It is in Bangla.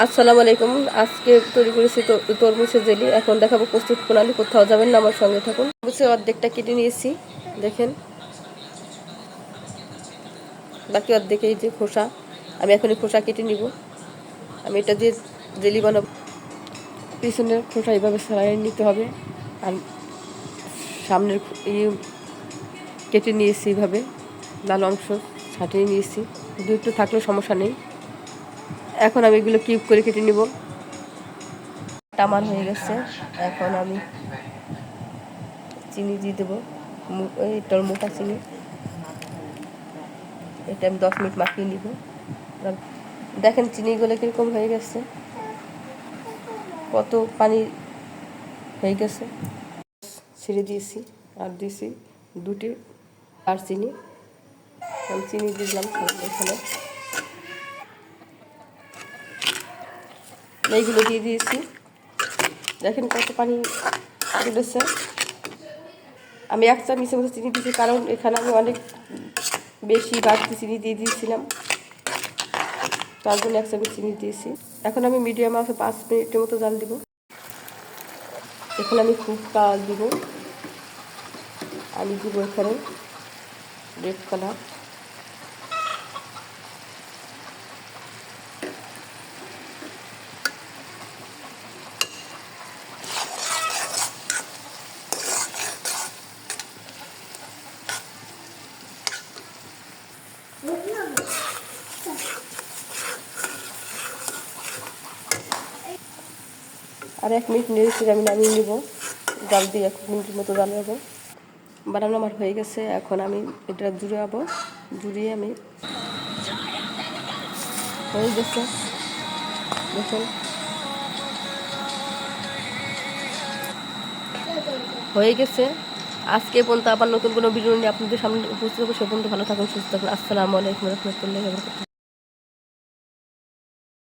আসসালামু আলাইকুম। আজকে তৈরি করেছি তরমুজের জেলি। এখন দেখাবো প্রস্তুত প্রণালী। কোথাও যাবেন না, আমার সঙ্গে থাকুন। তরমুজের অর্ধেকটা কেটে নিয়েছি, দেখেন। বাকি অর্ধেক এই যে খোসা, আমি এখন খোসা কেটে নিব। আমি এটা দিয়ে জেলি বানাবো। পিছনের খোসা এইভাবে ছাড়িয়ে নিতে হবে, আর সামনের কেটে নিয়েছি এইভাবে, লাল অংশ ছাটিয়ে নিয়েছি। দু একটু থাকলেও সমস্যা নেই। এখন আমি এগুলো কিউব করে কেটে নিব। টামান হয়ে গেছে। এখন আমি চিনি দিয়ে দেবো, এইটার মোটা চিনি। এটা আমি 10 মিনিট মাখিয়ে নিব। দেখেন চিনিগুলো কীরকম হয়ে গেছে, কত পানি হয়ে গেছে। ছেড়ে দিয়েছি, আর দিয়েছি 2টি দারচিনি। আমি চিনি দিলাম এখানে, এইগুলো দিয়ে দিয়েছি। দেখেন কত পানি তুলেছে। আমি 1 চামচের মতো চিনি দিয়েছি, কারণ এখানে আমি অনেক বেশি বাড়তি চিনি দিয়ে দিয়েছিলাম, তার জন্য 1 চামচ চিনি দিয়েছি। এখন আমি মিডিয়াম আছে 5 মিনিটের মতো জাল দিব। এখন আমি ফুড কালার দিব। আমি দিব এখানে রেড কালার। আর 1 মিনিট নেড়েছি, আমি নামিয়ে নিব। জাল দিয়ে 1 মিনিটের মতো জ্বালাবো। বানানো আমার হয়ে গেছে। এখন আমি এটা জুড়াবো, জুড়িয়ে আমি হয়ে গেছে। দেখুন হয়ে গেছে। আজকে পর্যন্ত আবার নতুন কোনো ভিডিও নিয়ে আপনাদের সামনে উপস্থিত হবো। সে পর্যন্ত ভালো থাকুন, সুস্থ থাকুন। আসসালামু আলাইকুম ওয়া রাহমাতুল্লাহি ওয়া বারাকাতুহু।